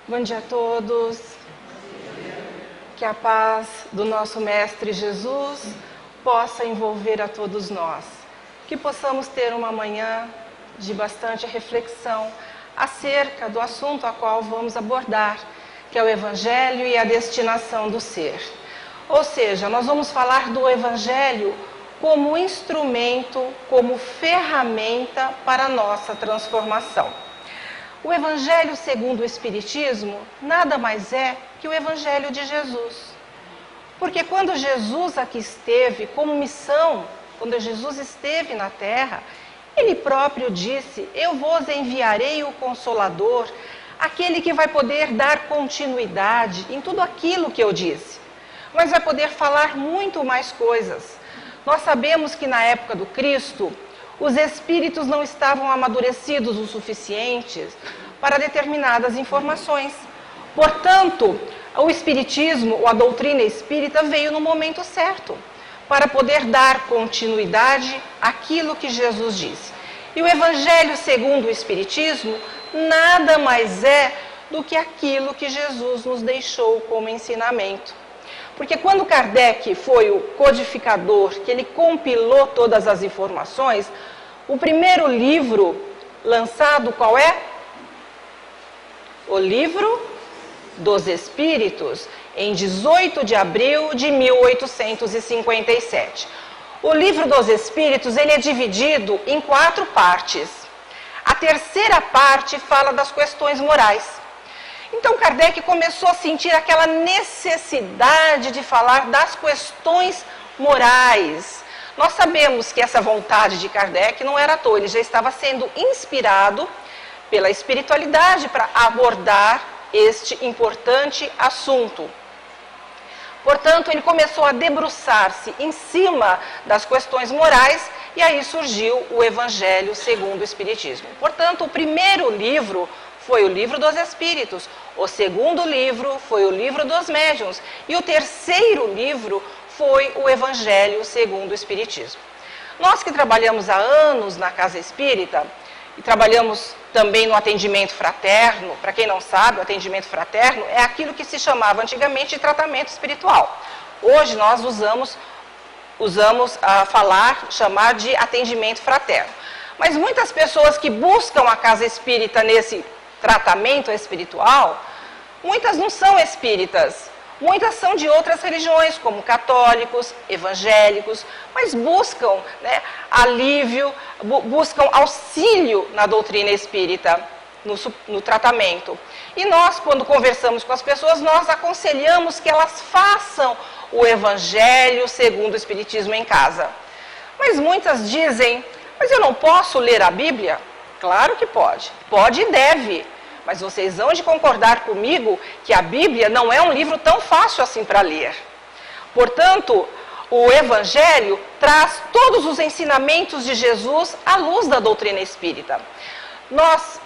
Bom dia a todos. Que a paz do nosso Mestre Jesus possa envolver a todos nós. Que possamos ter uma manhã de bastante reflexão acerca do assunto a qual vamos abordar, que é o Evangelho e a destinação do ser. Ou seja, nós vamos falar do Evangelho como instrumento, como ferramenta para a nossa transformação. O Evangelho segundo o Espiritismo nada mais é que o Evangelho de Jesus. Porque quando Jesus aqui esteve como missão, quando Jesus esteve na Terra, Ele próprio disse: eu vos enviarei o Consolador, aquele que vai poder dar continuidade em tudo aquilo que eu disse. Mas vai poder falar muito mais coisas. Nós sabemos que na época do Cristo, os espíritos não estavam amadurecidos o suficiente para determinadas informações. Portanto, o Espiritismo, ou a doutrina espírita, veio no momento certo, para poder dar continuidade àquilo que Jesus disse. E o Evangelho segundo o Espiritismo nada mais é do que aquilo que Jesus nos deixou como ensinamento. Porque quando Kardec foi o codificador, que ele compilou todas as informações, o primeiro livro lançado, qual é? O Livro dos Espíritos, em 18 de abril de 1857. O Livro dos Espíritos, ele é dividido em 4 partes. A terceira parte fala das questões morais. Então Kardec começou a sentir aquela necessidade de falar das questões morais. Nós sabemos que essa vontade de Kardec não era à toa, ele já estava sendo inspirado pela espiritualidade para abordar este importante assunto. Portanto, ele começou a debruçar-se em cima das questões morais e aí surgiu o Evangelho segundo o Espiritismo. Portanto, o primeiro livro foi o Livro dos Espíritos, o segundo livro foi o Livro dos Médiuns e o terceiro livro foi o Evangelho segundo o Espiritismo. Nós que trabalhamos há anos na Casa Espírita e trabalhamos também no atendimento fraterno, para quem não sabe, o atendimento fraterno é aquilo que se chamava antigamente de tratamento espiritual. Hoje nós usamos a chamar de atendimento fraterno. Mas muitas pessoas que buscam a Casa Espírita nesse tratamento espiritual, muitas não são espíritas, muitas são de outras religiões, como católicos, evangélicos, mas buscam alívio, buscam auxílio na doutrina espírita, no tratamento. E nós, quando conversamos com as pessoas, nós aconselhamos que elas façam o Evangelho segundo o Espiritismo em casa. Mas muitas dizem: mas eu não posso ler a Bíblia? Claro que pode, pode e deve. Mas vocês hão de concordar comigo que a Bíblia não é um livro tão fácil assim para ler. Portanto, o Evangelho traz todos os ensinamentos de Jesus à luz da doutrina espírita.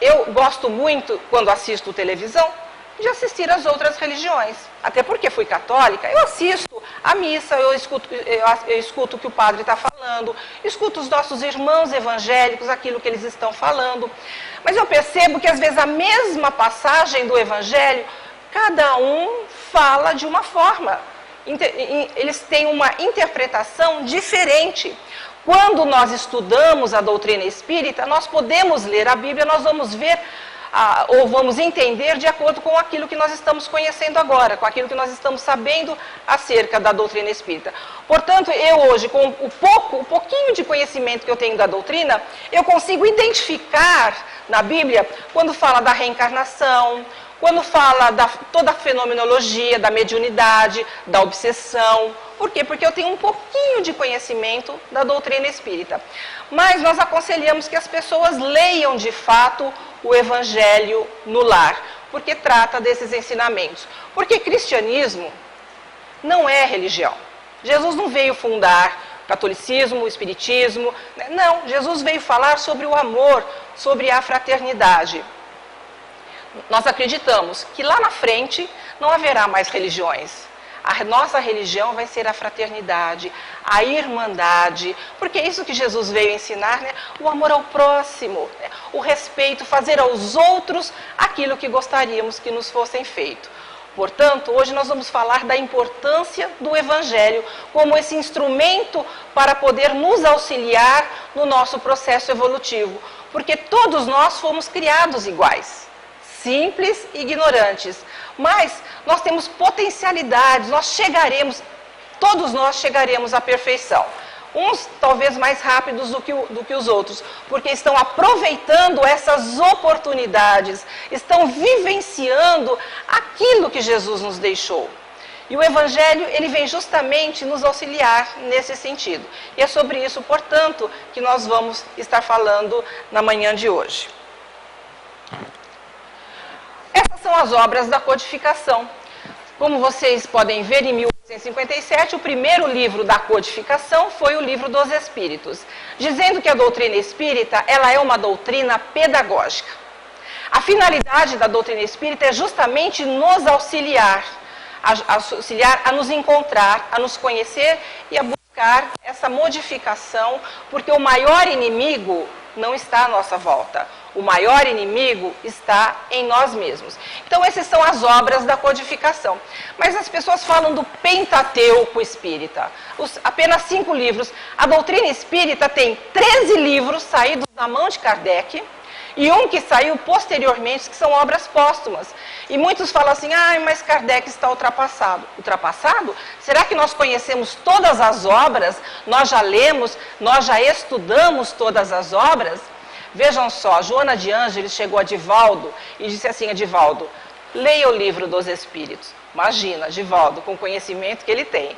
Eu gosto muito, quando assisto televisão, de assistir às outras religiões. Até porque fui católica, eu assisto a missa, eu escuto o que o padre está falando, escuto os nossos irmãos evangélicos, aquilo que eles estão falando. Mas eu percebo que às vezes a mesma passagem do Evangelho, cada um fala de uma forma. Eles têm uma interpretação diferente. Quando nós estudamos a doutrina espírita, nós podemos ler a Bíblia, nós vamos ver ou vamos entender de acordo com aquilo que nós estamos conhecendo agora, com aquilo que nós estamos sabendo acerca da doutrina espírita. Portanto, eu hoje, com o pouquinho de conhecimento que eu tenho da doutrina, eu consigo identificar na Bíblia quando fala da reencarnação, quando fala toda a fenomenologia, da mediunidade, da obsessão. Por quê? Porque eu tenho um pouquinho de conhecimento da doutrina espírita. Mas nós aconselhamos que as pessoas leiam de fato o Evangelho no lar, porque trata desses ensinamentos. Porque cristianismo não é religião. Jesus não veio fundar o catolicismo, o espiritismo. Não, Jesus veio falar sobre o amor, sobre a fraternidade. Nós acreditamos que lá na frente não haverá mais religiões. A nossa religião vai ser a fraternidade, a irmandade, porque é isso que Jesus veio ensinar, né? O amor ao próximo, né? O respeito, fazer aos outros aquilo que gostaríamos que nos fossem feito. Portanto, hoje nós vamos falar da importância do Evangelho como esse instrumento para poder nos auxiliar no nosso processo evolutivo. Porque todos nós fomos criados iguais, simples e ignorantes. Mas nós temos potencialidades, todos nós chegaremos à perfeição. Uns talvez mais rápidos do que os outros, porque estão aproveitando essas oportunidades, estão vivenciando aquilo que Jesus nos deixou. E o Evangelho, ele vem justamente nos auxiliar nesse sentido. E é sobre isso, portanto, que nós vamos estar falando na manhã de hoje. Essas são as obras da codificação. Como vocês podem ver, em 1857, o primeiro livro da codificação foi o Livro dos Espíritos, dizendo que a doutrina espírita ela é uma doutrina pedagógica. A finalidade da doutrina espírita é justamente nos auxiliar a nos encontrar, a nos conhecer e a buscar essa modificação, porque o maior inimigo não está à nossa volta. O maior inimigo está em nós mesmos. Então, essas são as obras da codificação. Mas as pessoas falam do Pentateuco espírita. Apenas 5 livros. A doutrina espírita tem 13 livros saídos da mão de Kardec e um que saiu posteriormente, que são obras póstumas. E muitos falam assim, mas Kardec está ultrapassado. Ultrapassado? Será que nós conhecemos todas as obras? Nós já lemos, nós já estudamos todas as obras? Vejam só, Joana de Ângeles chegou a Divaldo e disse assim, Divaldo, leia o Livro dos Espíritos. Imagina, Divaldo, com o conhecimento que ele tem.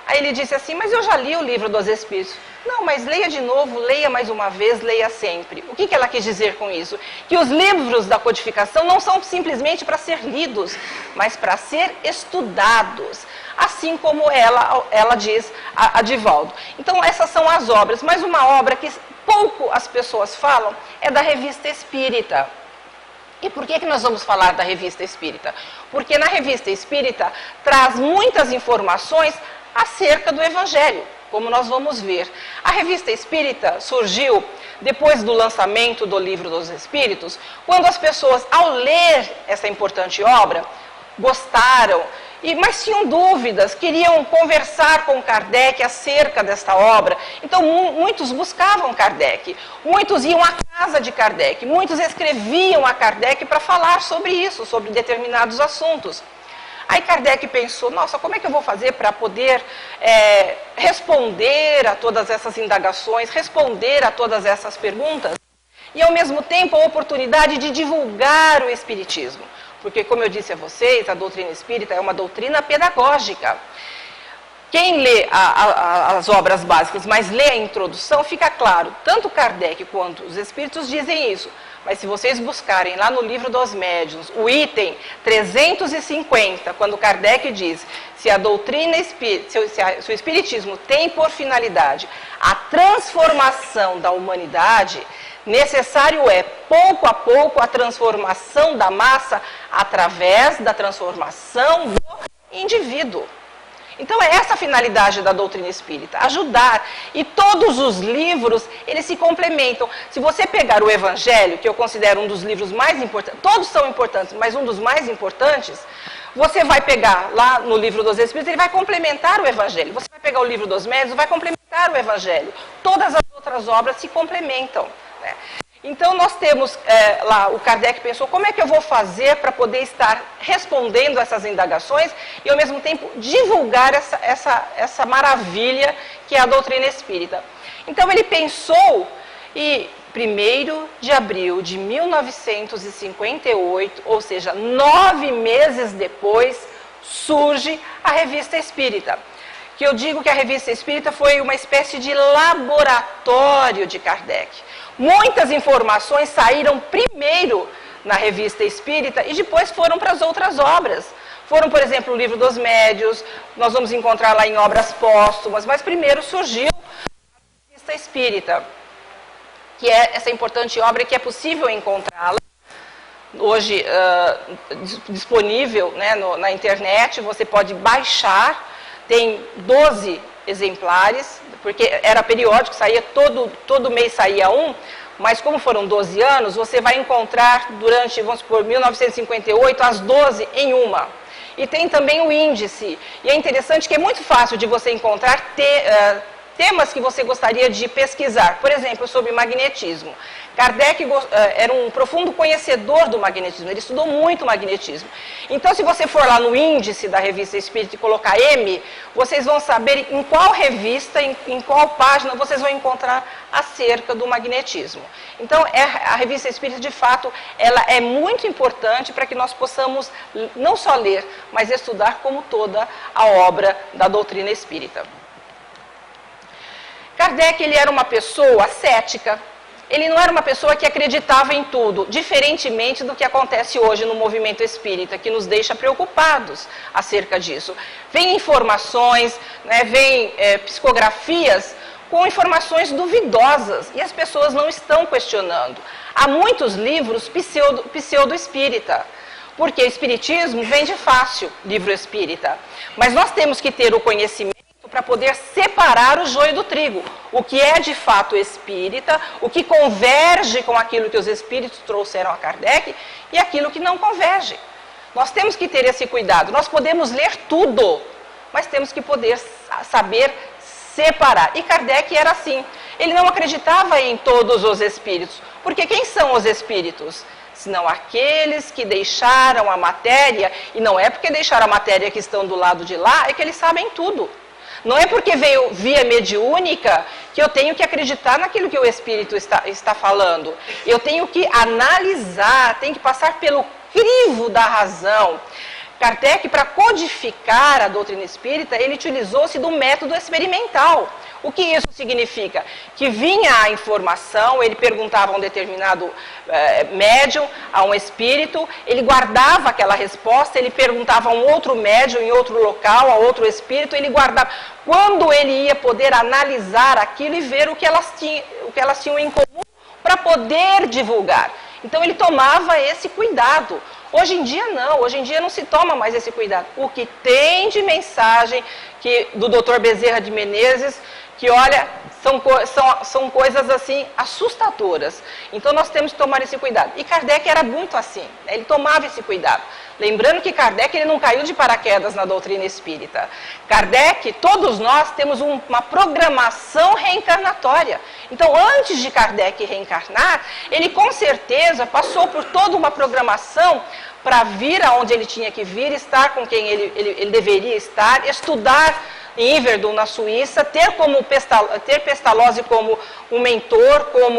Aí ele disse assim, mas eu já li o Livro dos Espíritos. Não, mas leia de novo, leia mais uma vez, leia sempre. O que ela quis dizer com isso? Que os livros da codificação não são simplesmente para ser lidos, mas para ser estudados. Assim como ela diz a Divaldo. Então essas são as obras, mas uma obra que pouco as pessoas falam é da Revista Espírita. E por que nós vamos falar da Revista Espírita? Porque na Revista Espírita traz muitas informações acerca do Evangelho, como nós vamos ver. A Revista Espírita surgiu depois do lançamento do Livro dos Espíritos, quando as pessoas, ao ler essa importante obra, gostaram, mas tinham dúvidas, queriam conversar com Kardec acerca desta obra. Então, muitos buscavam Kardec, muitos iam à casa de Kardec, muitos escreviam a Kardec para falar sobre isso, sobre determinados assuntos. Aí Kardec pensou, nossa, como é que eu vou fazer para poder responder a todas essas indagações, responder a todas essas perguntas, e ao mesmo tempo a oportunidade de divulgar o Espiritismo. Porque, como eu disse a vocês, a doutrina espírita é uma doutrina pedagógica. Quem lê as obras básicas, mas lê a introdução, fica claro, tanto Kardec quanto os espíritos dizem isso. Mas se vocês buscarem lá no Livro dos Médiuns, o item 350, quando Kardec diz se a doutrina espírita, se o espiritismo tem por finalidade a transformação da humanidade, necessário é, pouco a pouco, a transformação da massa através da transformação do indivíduo. Então, é essa a finalidade da doutrina espírita, ajudar. E todos os livros, eles se complementam. Se você pegar o Evangelho, que eu considero um dos livros mais importantes, todos são importantes, mas um dos mais importantes, você vai pegar lá no Livro dos Espíritos, ele vai complementar o Evangelho. Você vai pegar o Livro dos Médiuns, vai complementar o Evangelho. Todas as outras obras se complementam, né? Então, nós temos lá, o Kardec pensou, como é que eu vou fazer para poder estar respondendo essas indagações e, ao mesmo tempo, divulgar essa maravilha que é a doutrina espírita. Então, ele pensou e, 1º de abril de 1958, ou seja, 9 meses depois, surge a Revista Espírita. Que eu digo que a Revista Espírita foi uma espécie de laboratório de Kardec. Muitas informações saíram primeiro na Revista Espírita e depois foram para as outras obras. Foram, por exemplo, o Livro dos Médiuns, nós vamos encontrar lá em obras póstumas, mas primeiro surgiu a Revista Espírita, que é essa importante obra que é possível encontrá-la hoje disponível, né, na internet, você pode baixar, tem 12 exemplares, porque era periódico, saía todo mês saía um, mas como foram 12 anos, você vai encontrar durante, vamos supor, 1958, as 12 em uma. E tem também o índice, e é interessante que é muito fácil de você encontrar temas que você gostaria de pesquisar, por exemplo, sobre magnetismo. Kardec era um profundo conhecedor do magnetismo, ele estudou muito magnetismo. Então, se você for lá no índice da Revista Espírita e colocar M, vocês vão saber em qual revista, em qual página vocês vão encontrar acerca do magnetismo. Então, a Revista Espírita, de fato, ela é muito importante para que nós possamos não só ler, mas estudar como toda a obra da doutrina espírita. Kardec, ele era uma pessoa cética. Ele não era uma pessoa que acreditava em tudo, diferentemente do que acontece hoje no movimento espírita, que nos deixa preocupados acerca disso. Vem informações, né, vem psicografias com informações duvidosas e as pessoas não estão questionando. Há muitos livros pseudo-espírita, porque o espiritismo vende fácil, livro espírita. Mas nós temos que ter o conhecimento para poder separar o joio do trigo, o que é de fato espírita, o que converge com aquilo que os espíritos trouxeram a Kardec e aquilo que não converge. Nós temos que ter esse cuidado, nós podemos ler tudo, mas temos que poder saber separar. E Kardec era assim, ele não acreditava em todos os espíritos, porque quem são os espíritos? Senão aqueles que deixaram a matéria, e não é porque deixaram a matéria que estão do lado de lá, é que eles sabem tudo. Não é porque veio via mediúnica que eu tenho que acreditar naquilo que o Espírito está falando. Eu tenho que analisar, tenho que passar pelo crivo da razão. Kardec, para codificar a doutrina espírita, ele utilizou-se do método experimental. O que isso significa? Que vinha a informação, ele perguntava a um determinado médium, a um espírito, ele guardava aquela resposta, ele perguntava a um outro médium em outro local, a outro espírito, ele guardava. Quando ele ia poder analisar aquilo e ver o que elas tinham em comum para poder divulgar. Então ele tomava esse cuidado. Hoje em dia não, hoje em dia não se toma mais esse cuidado. O que tem de mensagem do Dr. Bezerra de Menezes, que olha, são coisas assim assustadoras. Então nós temos que tomar esse cuidado. E Kardec era muito assim, né? Ele tomava esse cuidado. Lembrando que Kardec ele não caiu de paraquedas na doutrina espírita. Kardec, todos nós temos uma programação reencarnatória. Então antes de Kardec reencarnar, ele com certeza passou por toda uma programação para vir aonde ele tinha que vir, estar com quem ele deveria estar, estudar em Yverdon, na Suíça, ter Pestalozzi como um mentor, como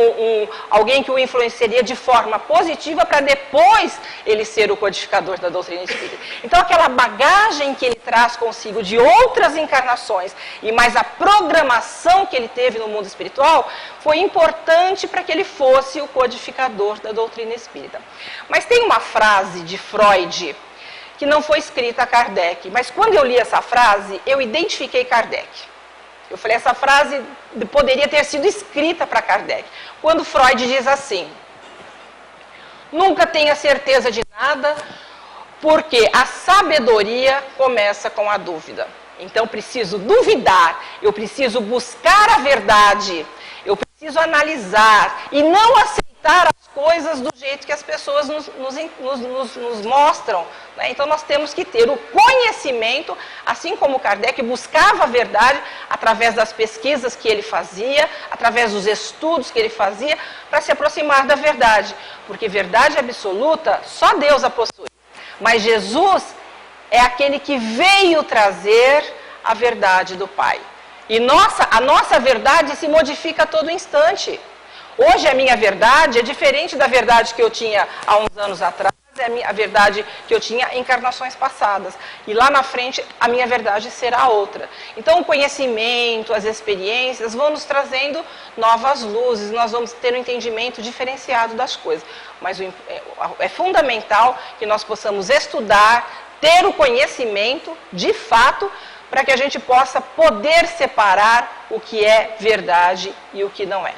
alguém que o influenciaria de forma positiva para depois ele ser o codificador da doutrina espírita. Então aquela bagagem que ele traz consigo de outras encarnações e mais a programação que ele teve no mundo espiritual foi importante para que ele fosse o codificador da doutrina espírita. Mas tem uma frase de Freud que não foi escrita a Kardec, mas quando eu li essa frase, eu identifiquei Kardec. Eu falei, essa frase poderia ter sido escrita para Kardec. Quando Freud diz assim, nunca tenha certeza de nada, porque a sabedoria começa com a dúvida. Então, preciso duvidar, eu preciso buscar a verdade, eu preciso analisar e não aceitar as coisas do jeito que as pessoas nos mostram. Né? Então, nós temos que ter o conhecimento, assim como Kardec buscava a verdade através das pesquisas que ele fazia, através dos estudos que ele fazia, para se aproximar da verdade. Porque verdade absoluta, só Deus a possui. Mas Jesus é aquele que veio trazer a verdade do Pai. E a nossa verdade se modifica a todo instante. Hoje a minha verdade é diferente da verdade que eu tinha há uns anos atrás, é a verdade que eu tinha em encarnações passadas. E lá na frente a minha verdade será outra. Então o conhecimento, as experiências vão nos trazendo novas luzes, nós vamos ter um entendimento diferenciado das coisas. Mas é fundamental que nós possamos estudar, ter o conhecimento de fato, para que a gente possa poder separar o que é verdade e o que não é.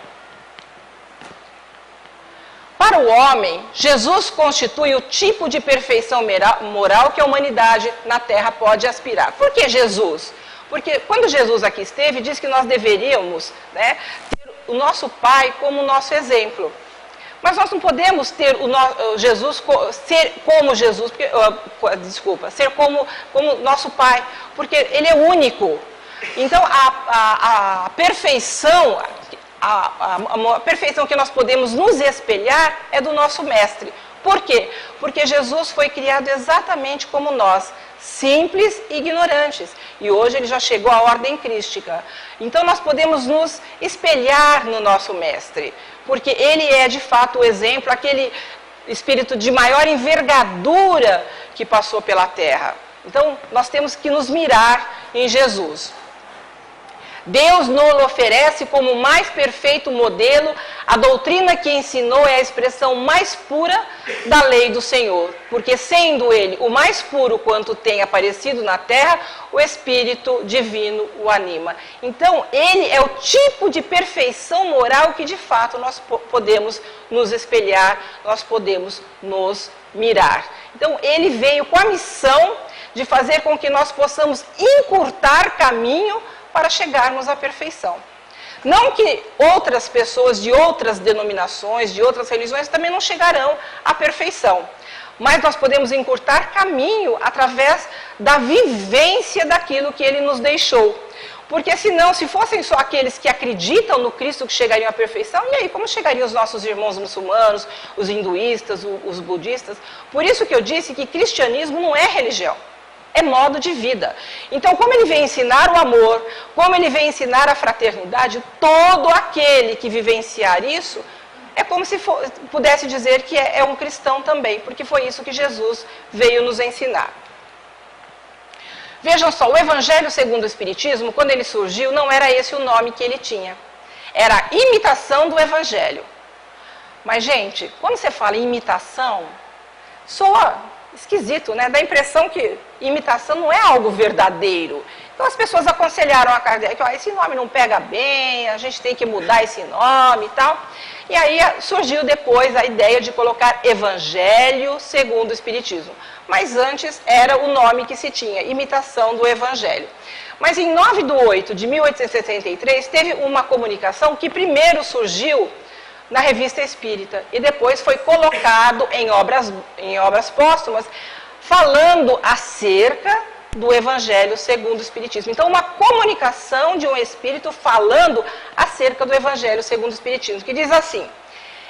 Para o homem, Jesus constitui o tipo de perfeição moral que a humanidade na Terra pode aspirar. Por que Jesus? Porque quando Jesus aqui esteve, diz que nós deveríamos, né, ter o nosso Pai como nosso exemplo. Mas nós não podemos ter Jesus, ser como Jesus, ser como nosso Pai, porque Ele é único. Então, a perfeição, a perfeição que nós podemos nos espelhar é do nosso Mestre. Por quê? Porque Jesus foi criado exatamente como nós, simples e ignorantes. E hoje ele já chegou à ordem crística. Então nós podemos nos espelhar no nosso Mestre, porque ele é de fato o exemplo, aquele espírito de maior envergadura que passou pela terra. Então nós temos que nos mirar em Jesus. Deus nos oferece como o mais perfeito modelo, a doutrina que ensinou é a expressão mais pura da lei do Senhor, porque sendo Ele o mais puro quanto tem aparecido na terra, o Espírito Divino o anima. Então, Ele é o tipo de perfeição moral que de fato nós podemos nos espelhar, nós podemos nos mirar. Então, Ele veio com a missão de fazer com que nós possamos encurtar caminho para chegarmos à perfeição. Não que outras pessoas de outras denominações, de outras religiões, também não chegarão à perfeição. Mas nós podemos encurtar caminho através da vivência daquilo que Ele nos deixou. Porque senão, se fossem só aqueles que acreditam no Cristo que chegariam à perfeição, e aí como chegariam os nossos irmãos muçulmanos, os hinduístas, os budistas? Por isso que eu disse que cristianismo não é religião. É modo de vida. Então, como ele vem ensinar o amor, como ele vem ensinar a fraternidade, todo aquele que vivenciar isso, é como se pudesse dizer que é um cristão também, porque foi isso que Jesus veio nos ensinar. Vejam só, o Evangelho segundo o Espiritismo, quando ele surgiu, não era esse o nome que ele tinha. Era a imitação do Evangelho. Mas, gente, quando você fala em imitação, soa esquisito, né? Dá a impressão que imitação não é algo verdadeiro. Então as pessoas aconselharam a Kardec, esse nome não pega bem, a gente tem que mudar esse nome e tal. E aí surgiu depois a ideia de colocar Evangelho segundo o Espiritismo. Mas antes era o nome que se tinha, imitação do Evangelho. Mas em 9/8/1863 teve uma comunicação que primeiro surgiu na Revista Espírita, e depois foi colocado em obras póstumas, falando acerca do Evangelho segundo o Espiritismo. Então, uma comunicação de um espírito falando acerca do Evangelho segundo o Espiritismo, que diz assim: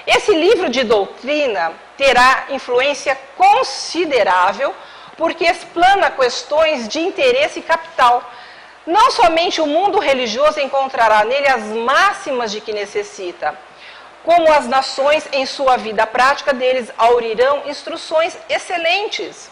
esse livro de doutrina terá influência considerável, porque explana questões de interesse capital. Não somente o mundo religioso encontrará nele as máximas de que necessita, como as nações em sua vida prática deles aurirão instruções excelentes.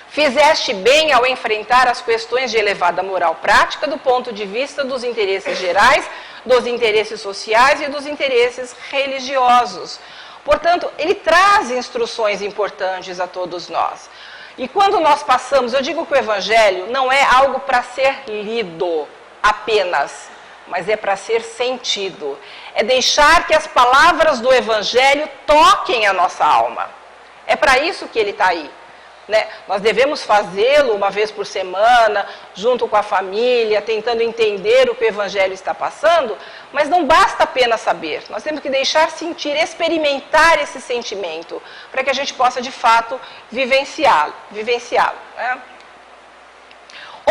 Fizeste bem ao enfrentar as questões de elevada moral prática do ponto de vista dos interesses gerais, dos interesses sociais e dos interesses religiosos. Portanto, ele traz instruções importantes a todos nós. E quando nós passamos, eu digo que o Evangelho não é algo para ser lido apenas, mas é para ser sentido. É deixar que as palavras do Evangelho toquem a nossa alma. É para isso que ele está aí. Né? Nós devemos fazê-lo uma vez por semana, junto com a família, tentando entender o que o Evangelho está passando, mas não basta apenas saber. Nós temos que deixar sentir, experimentar esse sentimento, para que a gente possa, de fato, vivenciá-lo. Né?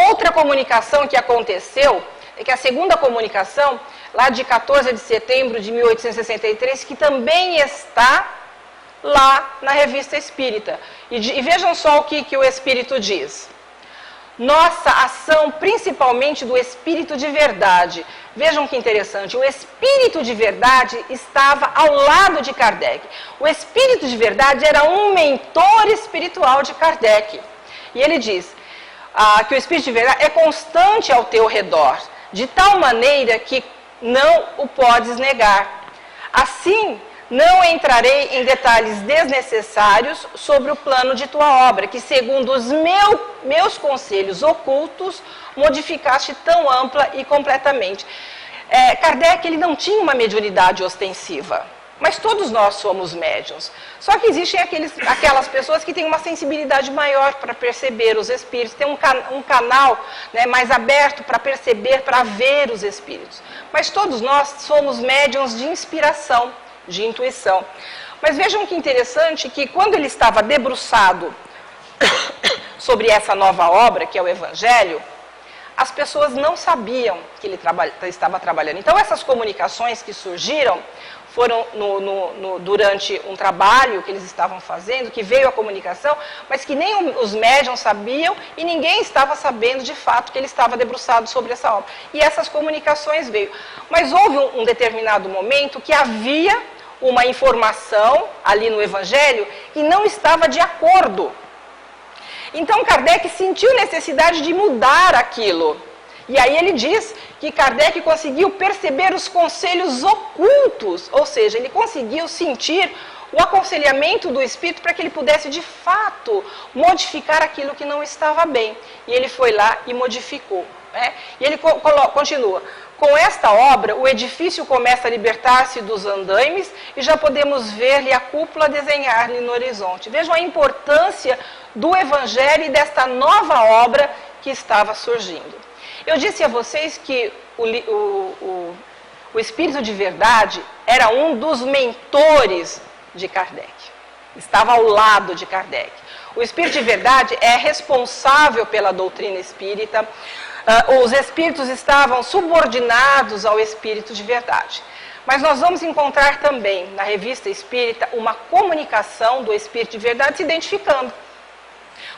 Outra comunicação que aconteceu é que a segunda comunicação, lá de 14 de setembro de 1863, que também está lá na Revista Espírita. E vejam só o que o Espírito diz. Nossa ação, principalmente do Espírito de Verdade. Vejam que interessante, o Espírito de Verdade estava ao lado de Kardec. O Espírito de Verdade era um mentor espiritual de Kardec. E ele diz que o Espírito de Verdade é constante ao teu redor, de tal maneira que não o podes negar. Assim, não entrarei em detalhes desnecessários sobre o plano de tua obra, que segundo os meus conselhos ocultos, modificaste tão ampla e completamente. Kardec, ele não tinha uma mediunidade ostensiva. Mas todos nós somos médiuns. Só que existem aquelas pessoas que têm uma sensibilidade maior para perceber os espíritos, tem um canal, né, mais aberto para perceber, para ver os espíritos. Mas todos nós somos médiuns de inspiração, de intuição. Mas vejam que interessante que quando ele estava debruçado sobre essa nova obra, que é o Evangelho, as pessoas não sabiam que ele estava trabalhando. Então essas comunicações que surgiram foram durante um trabalho que eles estavam fazendo, que veio a comunicação, mas que nem os médiuns sabiam e ninguém estava sabendo de fato que ele estava debruçado sobre essa obra. E essas comunicações veio. Mas houve um determinado momento que havia uma informação ali no Evangelho que não estava de acordo. Então Kardec sentiu necessidade de mudar aquilo. E aí ele diz que Kardec conseguiu perceber os conselhos ocultos, ou seja, ele conseguiu sentir o aconselhamento do Espírito para que ele pudesse de fato modificar aquilo que não estava bem. E ele foi lá e modificou. Né? E ele continua. Com esta obra, o edifício começa a libertar-se dos andaimes e já podemos ver-lhe a cúpula desenhar-lhe no horizonte. Vejam a importância do Evangelho e desta nova obra que estava surgindo. Eu disse a vocês que o Espírito de Verdade era um dos mentores de Kardec. Estava ao lado de Kardec. O Espírito de Verdade é responsável pela doutrina espírita. Os espíritos estavam subordinados ao Espírito de Verdade. Mas nós vamos encontrar também na Revista Espírita uma comunicação do Espírito de Verdade se identificando.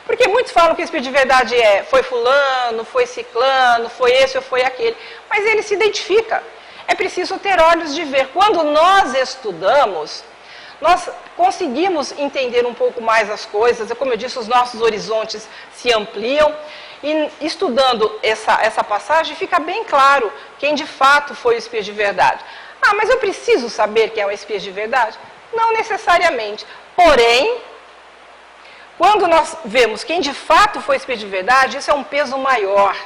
Porque muitos falam que o Espírito de Verdade foi fulano, foi ciclano, foi esse ou foi aquele. Mas ele se identifica. É preciso ter olhos de ver. Quando nós estudamos, nós conseguimos entender um pouco mais as coisas. Como eu disse, os nossos horizontes se ampliam. E estudando essa passagem, fica bem claro quem de fato foi o Espírito de Verdade. Ah, mas eu preciso saber quem é o Espírito de Verdade? Não necessariamente. Porém, quando nós vemos quem de fato foi o Espírito de Verdade, isso é um peso maior.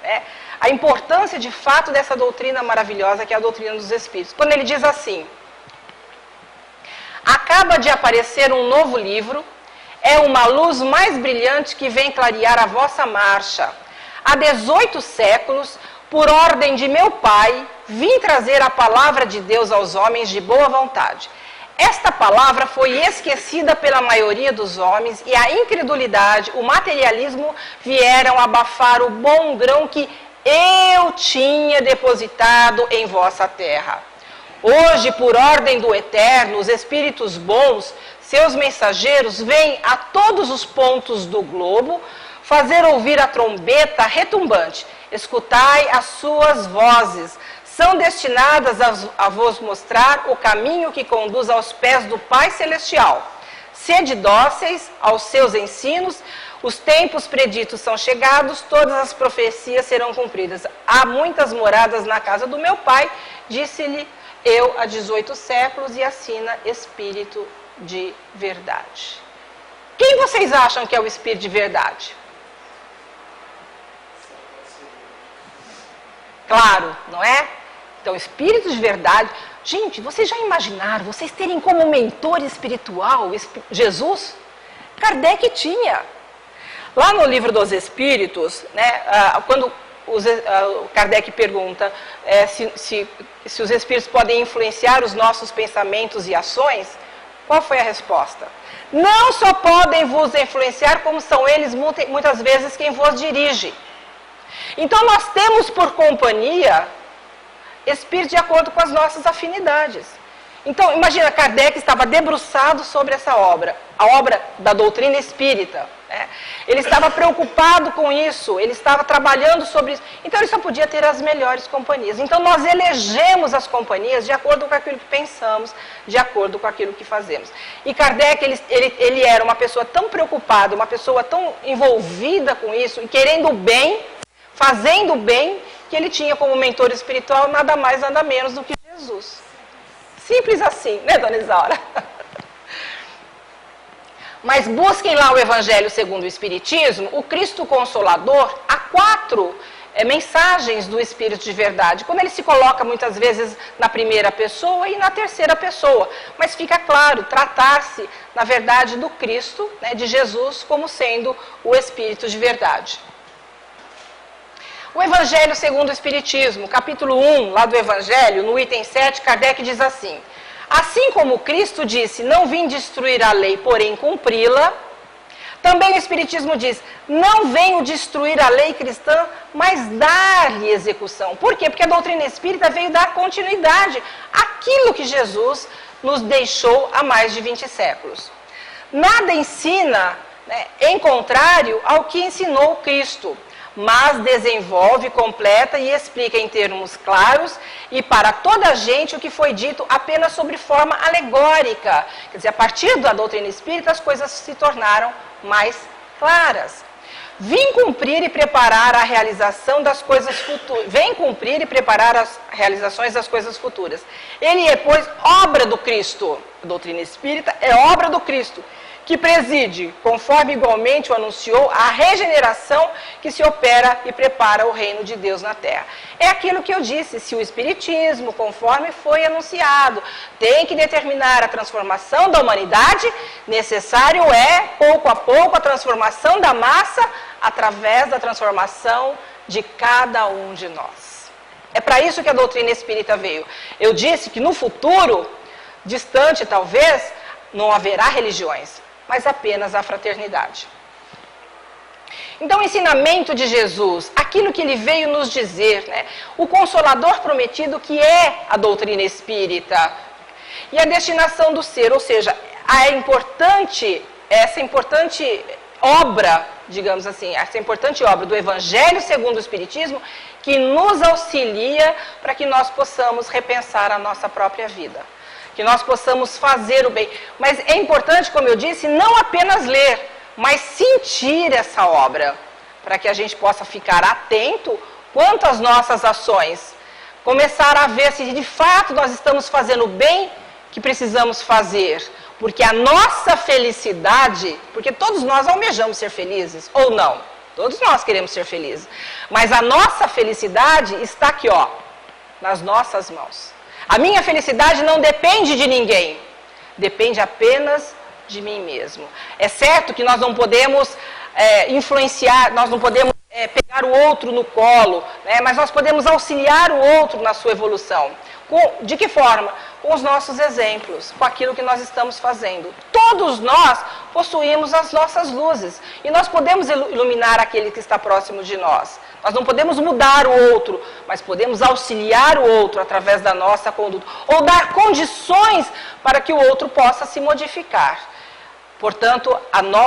Né? A importância de fato dessa doutrina maravilhosa que é a doutrina dos Espíritos. Quando ele diz assim: acaba de aparecer um novo livro, é uma luz mais brilhante que vem clarear a vossa marcha. Há 18 séculos, por ordem de meu Pai, vim trazer a palavra de Deus aos homens de boa vontade. Esta palavra foi esquecida pela maioria dos homens e a incredulidade, o materialismo vieram abafar o bom grão que eu tinha depositado em vossa terra. Hoje, por ordem do Eterno, os espíritos bons, seus mensageiros, vêm a todos os pontos do globo fazer ouvir a trombeta retumbante. Escutai as suas vozes. São destinadas a vos mostrar o caminho que conduz aos pés do Pai Celestial. Sede dóceis aos seus ensinos, os tempos preditos são chegados, todas as profecias serão cumpridas. Há muitas moradas na casa do meu Pai, disse-lhe eu há 18 séculos, e assina Espírito de Verdade. Quem vocês acham que é o Espírito de Verdade? Claro, não é? Então, Espírito de Verdade... Gente, vocês já imaginaram vocês terem como mentor espiritual Jesus? Kardec tinha. Lá no Livro dos Espíritos, né, quando Kardec pergunta se os espíritos podem influenciar os nossos pensamentos e ações, qual foi a resposta? Não só podem vos influenciar, como são eles muitas vezes quem vos dirige. Então nós temos por companhia espíritos de acordo com as nossas afinidades. Então, imagina, Kardec estava debruçado sobre essa obra, a obra da doutrina espírita. Né? Ele estava preocupado com isso, ele estava trabalhando sobre isso. Então, ele só podia ter as melhores companhias. Então, nós elegemos as companhias de acordo com aquilo que pensamos, de acordo com aquilo que fazemos. E Kardec, ele era uma pessoa tão preocupada, uma pessoa tão envolvida com isso, e querendo o bem, fazendo o bem, que ele tinha como mentor espiritual nada mais, nada menos do que Jesus. Simples assim, né, dona Isaura? Mas busquem lá o Evangelho segundo o Espiritismo, o Cristo Consolador, há 4 mensagens do Espírito de verdade. Quando ele se coloca muitas vezes na primeira pessoa e na terceira pessoa. Mas fica claro, tratar-se, na verdade, do Cristo, né, de Jesus, como sendo o Espírito de verdade. O Evangelho segundo o Espiritismo, capítulo 1, lá do Evangelho, no item 7, Kardec diz assim: assim como Cristo disse, não vim destruir a lei, porém cumpri-la, também o Espiritismo diz, não venho destruir a lei cristã, mas dar-lhe execução. Por quê? Porque a doutrina espírita veio dar continuidade àquilo que Jesus nos deixou há mais de 20 séculos. Nada ensina, né, em contrário ao que ensinou Cristo, mas desenvolve, completa e explica em termos claros e para toda a gente o que foi dito apenas sobre forma alegórica. Quer dizer, a partir da doutrina espírita as coisas se tornaram mais claras. Vim cumprir e preparar a realização das coisas futuras. Vem cumprir e preparar as realizações das coisas futuras. Ele é, pois, obra do Cristo. A doutrina espírita é obra do Cristo, que preside, conforme igualmente o anunciou, a regeneração que se opera e prepara o reino de Deus na Terra. É aquilo que eu disse, se o Espiritismo, conforme foi anunciado, tem que determinar a transformação da humanidade, necessário é, pouco a pouco, a transformação da massa através da transformação de cada um de nós. É para isso que a doutrina espírita veio. Eu disse que no futuro, distante talvez, não haverá religiões, mas apenas a fraternidade. Então, o ensinamento de Jesus, aquilo que ele veio nos dizer, né, o Consolador prometido, que é a doutrina espírita, e a destinação do ser, ou seja, essa importante obra, digamos assim, essa importante obra do Evangelho segundo o Espiritismo, que nos auxilia para que nós possamos repensar a nossa própria vida, que nós possamos fazer o bem. Mas é importante, como eu disse, não apenas ler, mas sentir essa obra, para que a gente possa ficar atento quanto às nossas ações, começar a ver se de fato nós estamos fazendo o bem que precisamos fazer, porque a nossa felicidade, porque todos nós almejamos ser felizes, ou não, todos nós queremos ser felizes, mas a nossa felicidade está aqui, ó, nas nossas mãos. A minha felicidade não depende de ninguém, depende apenas de mim mesmo. É certo que nós não podemos influenciar, nós não podemos pegar o outro no colo, né, mas nós podemos auxiliar o outro na sua evolução. De que forma? Com os nossos exemplos, com aquilo que nós estamos fazendo. Todos nós possuímos as nossas luzes e nós podemos iluminar aquele que está próximo de nós. Nós não podemos mudar o outro, mas podemos auxiliar o outro através da nossa conduta ou dar condições para que o outro possa se modificar. Portanto,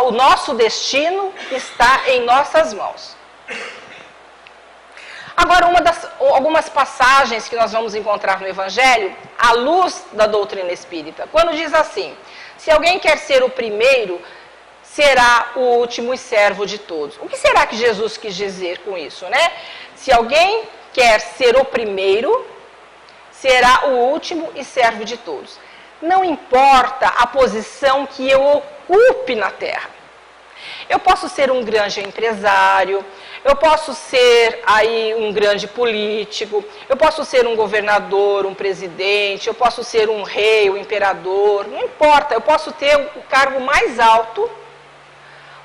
o nosso destino está em nossas mãos. Agora, algumas passagens que nós vamos encontrar no Evangelho, à luz da doutrina espírita, quando diz assim: se alguém quer ser o primeiro, será o último e servo de todos. O que será que Jesus quis dizer com isso, né? Se alguém quer ser o primeiro, será o último e servo de todos. Não importa a posição que eu ocupe na Terra. Eu posso ser um grande empresário, eu posso ser aí um grande político, eu posso ser um governador, um presidente, eu posso ser um rei, um imperador, não importa, eu posso ter o cargo mais alto,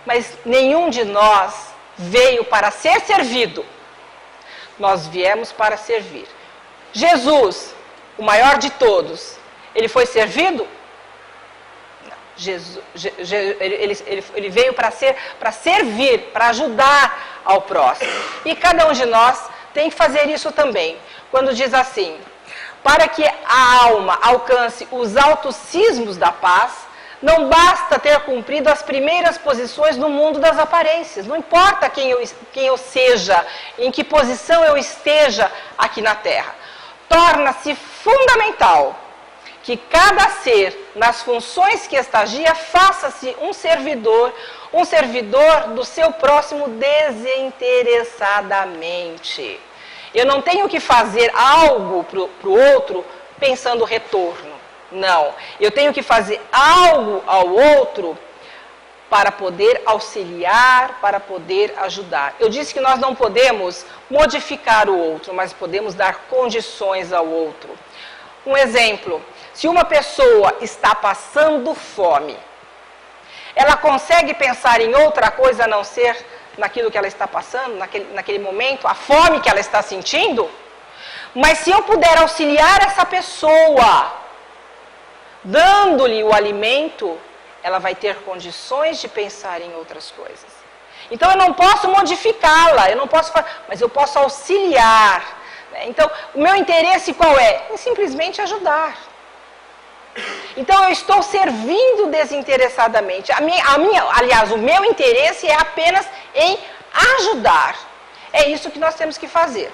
mas nenhum de nós veio para ser servido. Nós viemos para servir. Jesus, o maior de todos, ele foi servido? Jesus, ele veio para servir, para ajudar ao próximo. E cada um de nós tem que fazer isso também. Quando diz assim: para que a alma alcance os altos cismos da paz, não basta ter cumprido as primeiras posições no mundo das aparências. Não importa quem eu seja, em que posição eu esteja aqui na Terra. Torna-se fundamental que cada ser, nas funções que estagia, faça-se um servidor do seu próximo desinteressadamente. Eu não tenho que fazer algo para o outro pensando retorno. Não. Eu tenho que fazer algo ao outro para poder auxiliar, para poder ajudar. Eu disse que nós não podemos modificar o outro, mas podemos dar condições ao outro. Um exemplo, se uma pessoa está passando fome, ela consegue pensar em outra coisa a não ser naquilo que ela está passando, naquele momento, a fome que ela está sentindo? Mas se eu puder auxiliar essa pessoa, dando-lhe o alimento, ela vai ter condições de pensar em outras coisas. Então eu não posso modificá-la, mas eu posso auxiliar. Então o meu interesse qual é? É simplesmente ajudar. Então eu estou servindo desinteressadamente. Aliás, o meu interesse é apenas em ajudar. É isso que nós temos que fazer.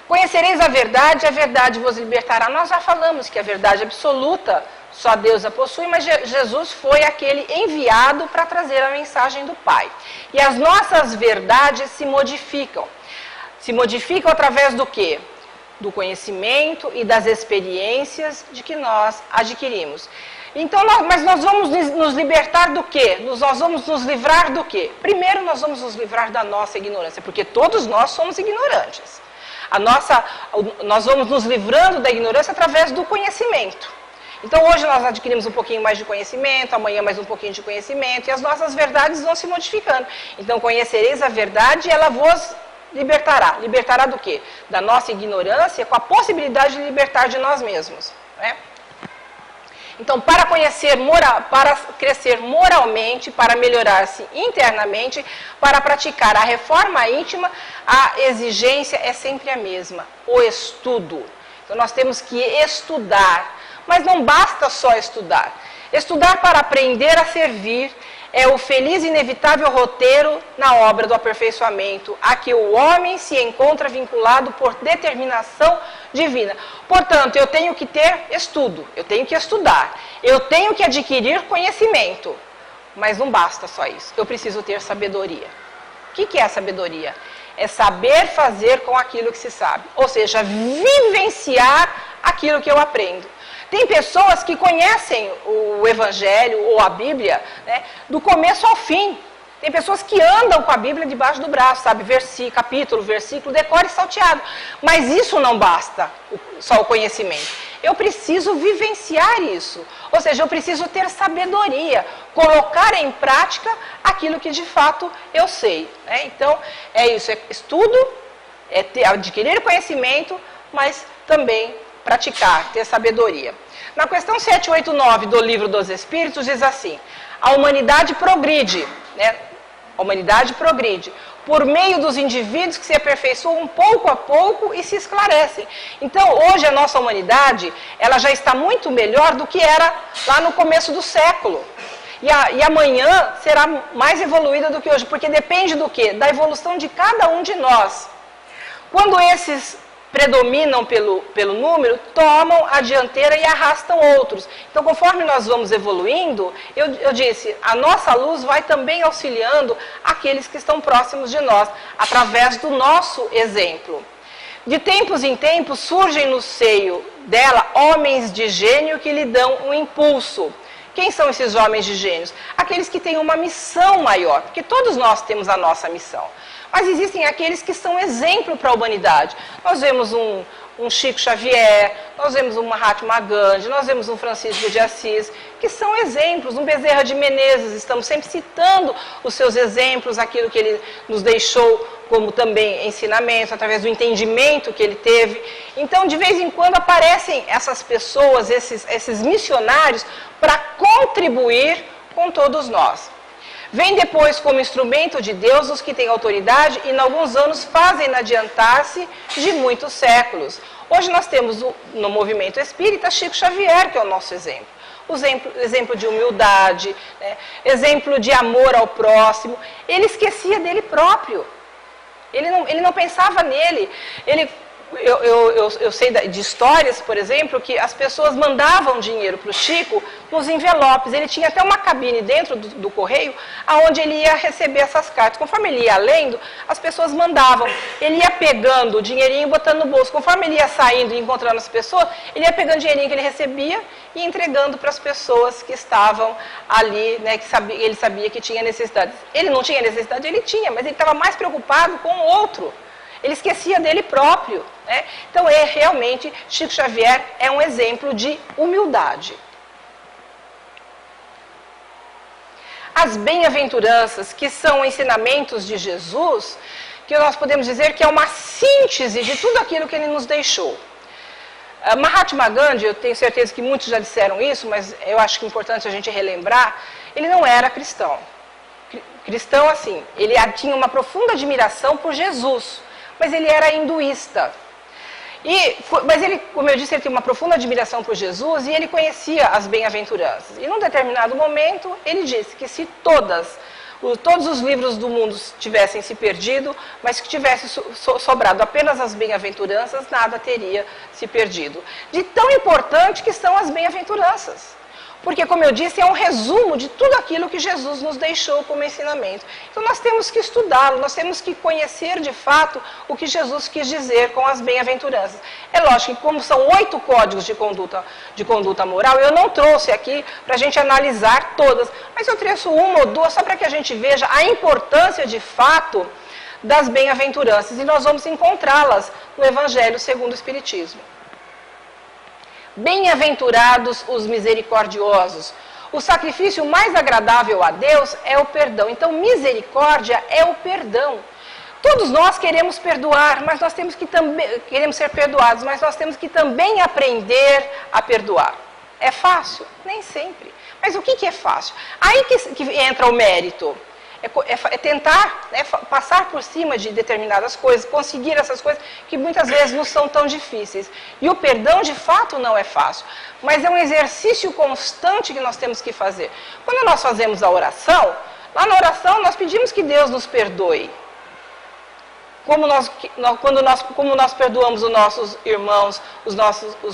Conhecereis a verdade vos libertará. Nós já falamos que a verdade absoluta só Deus a possui, mas Jesus foi aquele enviado para trazer a mensagem do Pai. E as nossas verdades se modificam. Se modificam através do quê? Do conhecimento e das experiências de que nós adquirimos. Então, mas nós vamos nos libertar do quê? Nós vamos nos livrar do quê? Primeiro, nós vamos nos livrar da nossa ignorância, porque todos nós somos ignorantes. Nós vamos nos livrando da ignorância através do conhecimento. Então hoje nós adquirimos um pouquinho mais de conhecimento, amanhã mais um pouquinho de conhecimento, e as nossas verdades vão se modificando. Então conhecereis a verdade e ela vos libertará. Libertará do quê? Da nossa ignorância, com a possibilidade de libertar de nós mesmos. Né? Então, para crescer moralmente, para melhorar-se internamente, para praticar a reforma íntima, a exigência é sempre a mesma, o estudo. Então, nós temos que estudar, mas não basta só estudar. Estudar para aprender a servir é o feliz e inevitável roteiro na obra do aperfeiçoamento, a que o homem se encontra vinculado por determinação divina. Portanto, eu tenho que ter estudo, eu tenho que estudar, eu tenho que adquirir conhecimento, mas não basta só isso, eu preciso ter sabedoria. O que é a sabedoria? É saber fazer com aquilo que se sabe, ou seja, vivenciar aquilo que eu aprendo. Tem pessoas que conhecem o Evangelho ou a Bíblia, né, do começo ao fim. Tem pessoas que andam com a Bíblia debaixo do braço, sabe? Capítulo, versículo, decore e salteado. Mas isso não basta, só o conhecimento. Eu preciso vivenciar isso. Ou seja, eu preciso ter sabedoria, colocar em prática aquilo que de fato eu sei. Né? Então, é isso, é estudo, é adquirir conhecimento, mas também praticar, ter sabedoria. Na questão 789 do Livro dos Espíritos diz assim: a humanidade progride, né? A humanidade progride por meio dos indivíduos que se aperfeiçoam pouco a pouco e se esclarecem. Então, hoje a nossa humanidade, ela já está muito melhor do que era lá no começo do século. E amanhã será mais evoluída do que hoje, porque depende do quê? Da evolução de cada um de nós. Quando esses predominam pelo número, tomam a dianteira e arrastam outros. Então, conforme nós vamos evoluindo, eu disse, a nossa luz vai também auxiliando aqueles que estão próximos de nós, através do nosso exemplo. De tempos em tempos, surgem no seio dela homens de gênio que lhe dão um impulso. Quem são esses homens de gênios? Aqueles que têm uma missão maior, porque todos nós temos a nossa missão. Mas existem aqueles que são exemplo para a humanidade. Nós vemos um Chico Xavier, nós vemos um Mahatma Gandhi, nós vemos um Francisco de Assis, que são exemplos, um Bezerra de Menezes, estamos sempre citando os seus exemplos, aquilo que ele nos deixou como também ensinamentos, através do entendimento que ele teve. Então, de vez em quando aparecem essas pessoas, esses missionários, para contribuir com todos nós. Vem depois como instrumento de Deus os que têm autoridade e, em alguns anos, fazem adiantar-se de muitos séculos. Hoje nós temos no movimento espírita Chico Xavier, que é o nosso exemplo. Exemplo de humildade, né? Exemplo de amor ao próximo. Ele esquecia dele próprio. Ele não pensava nele. Ele eu sei de histórias, por exemplo, que as pessoas mandavam dinheiro para o Chico nos envelopes. Ele tinha até uma cabine dentro do correio, onde ele ia receber essas cartas. Conforme ele ia lendo, as pessoas mandavam. Ele ia pegando o dinheirinho e botando no bolso. Conforme ele ia saindo e encontrando as pessoas, ele ia pegando o dinheirinho que ele recebia e entregando para as pessoas que estavam ali, né, que ele sabia que tinha necessidade. Ele não tinha necessidade, ele tinha, mas ele estava mais preocupado com o outro. Ele esquecia dele próprio, né? Então, realmente, Chico Xavier é um exemplo de humildade. As bem-aventuranças, que são ensinamentos de Jesus, que nós podemos dizer que é uma síntese de tudo aquilo que ele nos deixou. Mahatma Gandhi, eu tenho certeza que muitos já disseram isso, mas eu acho que é importante a gente relembrar, ele não era cristão. Cristão, assim, ele tinha uma profunda admiração por Jesus, mas ele era hinduísta. Mas ele, como eu disse, ele tinha uma profunda admiração por Jesus e ele conhecia as bem-aventuranças. E num determinado momento, ele disse que se todos os livros do mundo tivessem se perdido, mas que tivesse sobrado apenas as bem-aventuranças, nada teria se perdido. De tão importante que são as bem-aventuranças. Porque, como eu disse, é um resumo de tudo aquilo que Jesus nos deixou como ensinamento. Então, nós temos que estudá-lo, nós temos que conhecer de fato o que Jesus quis dizer com as bem-aventuranças. É lógico que, como são 8 códigos de conduta moral, eu não trouxe aqui para a gente analisar todas, mas eu trouxe uma ou duas só para que a gente veja a importância de fato das bem-aventuranças. E nós vamos encontrá-las no Evangelho segundo o Espiritismo. Bem-aventurados os misericordiosos. O sacrifício mais agradável a Deus é o perdão. Então, misericórdia é o perdão. Todos nós queremos perdoar, mas nós temos que também queremos ser perdoados, mas nós temos que também aprender a perdoar. É fácil? Nem sempre. Mas o que é fácil? Aí que entra o mérito. É tentar, né, passar por cima de determinadas coisas, conseguir essas coisas que muitas vezes não são tão difíceis. E o perdão, de fato, não é fácil, mas é um exercício constante que nós temos que fazer. Quando nós fazemos a oração, lá na oração nós pedimos que Deus nos perdoe. Como nós perdoamos os nossos irmãos, os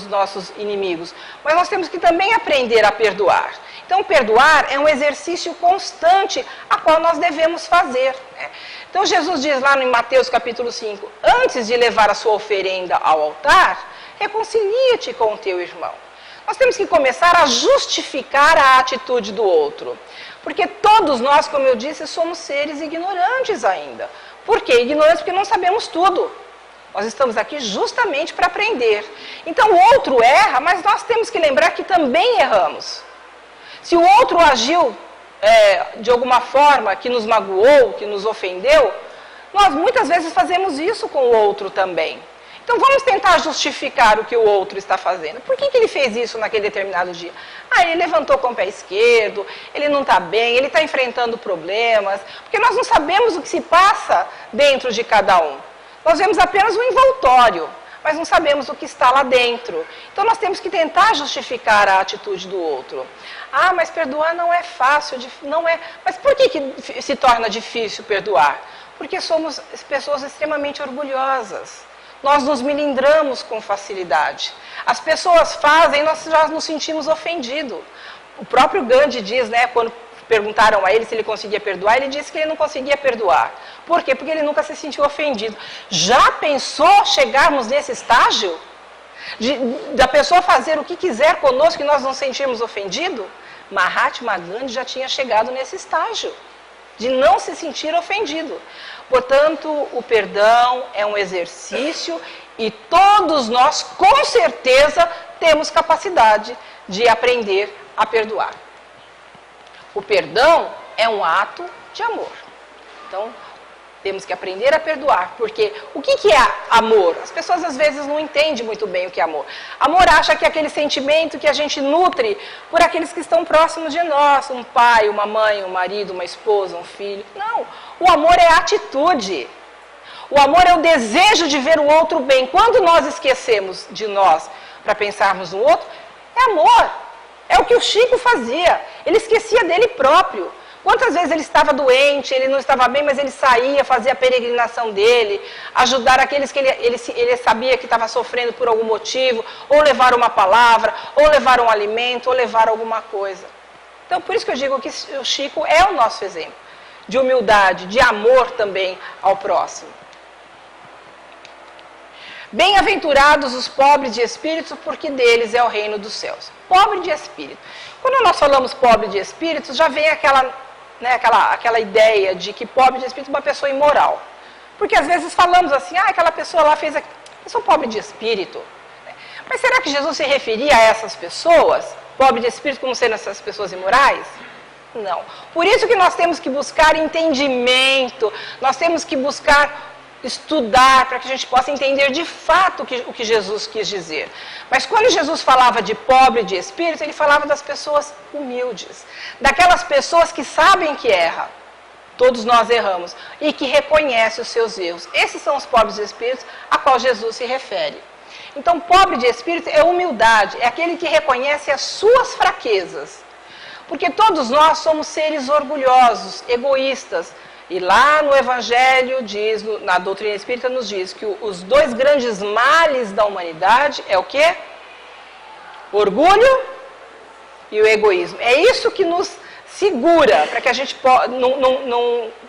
nossos inimigos. Mas nós temos que também aprender a perdoar. Então, perdoar é um exercício constante a qual nós devemos fazer. Né? Então, Jesus diz lá em Mateus capítulo 5, antes de levar a sua oferenda ao altar, reconcilia-te com o teu irmão. Nós temos que começar a justificar a atitude do outro. Porque todos nós, como eu disse, somos seres ignorantes ainda. Por quê? Ignorantes porque não sabemos tudo. Nós estamos aqui justamente para aprender. Então, o outro erra, mas nós temos que lembrar que também erramos. Se o outro agiu de alguma forma que nos magoou, que nos ofendeu, nós muitas vezes fazemos isso com o outro também. Então vamos tentar justificar o que o outro está fazendo. Por que ele fez isso naquele determinado dia? Ele levantou com o pé esquerdo, ele não está bem, ele está enfrentando problemas, porque nós não sabemos o que se passa dentro de cada um. Nós vemos apenas o envoltório, mas não sabemos o que está lá dentro. Então nós temos que tentar justificar a atitude do outro. Mas perdoar não é fácil, não é. Mas por que se torna difícil perdoar? Porque somos pessoas extremamente orgulhosas. Nós nos melindramos com facilidade. As pessoas fazem e nós já nos sentimos ofendidos. O próprio Gandhi diz, né, quando perguntaram a ele se ele conseguia perdoar, ele disse que ele não conseguia perdoar. Por quê? Porque ele nunca se sentiu ofendido. Já pensou chegarmos nesse estágio? Da pessoa fazer o que quiser conosco e nós não sentirmos ofendido? Mahatma Gandhi já tinha chegado nesse estágio, de não se sentir ofendido. Portanto, o perdão é um exercício e todos nós, com certeza, temos capacidade de aprender a perdoar. O perdão é um ato de amor. Então, temos que aprender a perdoar, porque o que é amor? As pessoas às vezes não entendem muito bem o que é amor. Amor acha que é aquele sentimento que a gente nutre por aqueles que estão próximos de nós, um pai, uma mãe, um marido, uma esposa, um filho. Não, o amor é atitude. O amor é o desejo de ver o outro bem. Quando nós esquecemos de nós para pensarmos no outro, é amor. É o que o Chico fazia. Ele esquecia dele próprio. Quantas vezes ele estava doente, ele não estava bem, mas ele saía, fazia a peregrinação dele, ajudar aqueles que ele sabia que estava sofrendo por algum motivo, ou levar uma palavra, ou levar um alimento, ou levar alguma coisa. Então, por isso que eu digo que o Chico é o nosso exemplo de humildade, de amor também ao próximo. Bem-aventurados os pobres de espírito, porque deles é o reino dos céus. Pobre de espírito. Quando nós falamos pobre de espírito, já vem aquela ideia de que pobre de espírito é uma pessoa imoral. Porque às vezes falamos assim, aquela pessoa lá fez aquilo. Eu sou pobre de espírito. Mas será que Jesus se referia a essas pessoas, pobre de espírito, como sendo essas pessoas imorais? Não. Por isso que nós temos que buscar entendimento, nós temos que buscar estudar para que a gente possa entender de fato o que Jesus quis dizer. Mas quando Jesus falava de pobre de espírito, ele falava das pessoas humildes, daquelas pessoas que sabem que erram. Todos nós erramos e que reconhecem os seus erros. Esses são os pobres de espírito a qual Jesus se refere. Então, pobre de espírito é humildade, é aquele que reconhece as suas fraquezas. Porque todos nós somos seres orgulhosos, egoístas. E lá no Evangelho, na doutrina espírita, nos diz que os dois grandes males da humanidade é o quê? O orgulho e o egoísmo. É isso que nos segura para que a gente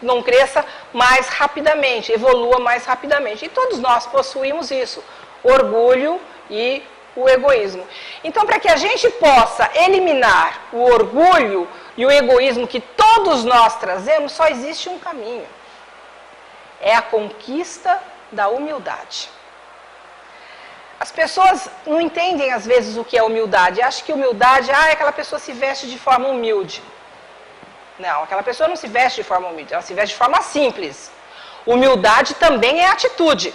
não cresça mais rapidamente, evolua mais rapidamente. E todos nós possuímos isso, orgulho e o egoísmo. Então, para que a gente possa eliminar o orgulho e o egoísmo que todos nós trazemos, só existe um caminho. É a conquista da humildade. As pessoas não entendem às vezes o que é humildade. Acham que humildade, aquela pessoa se veste de forma humilde. Não, aquela pessoa não se veste de forma humilde, ela se veste de forma simples. Humildade também é atitude.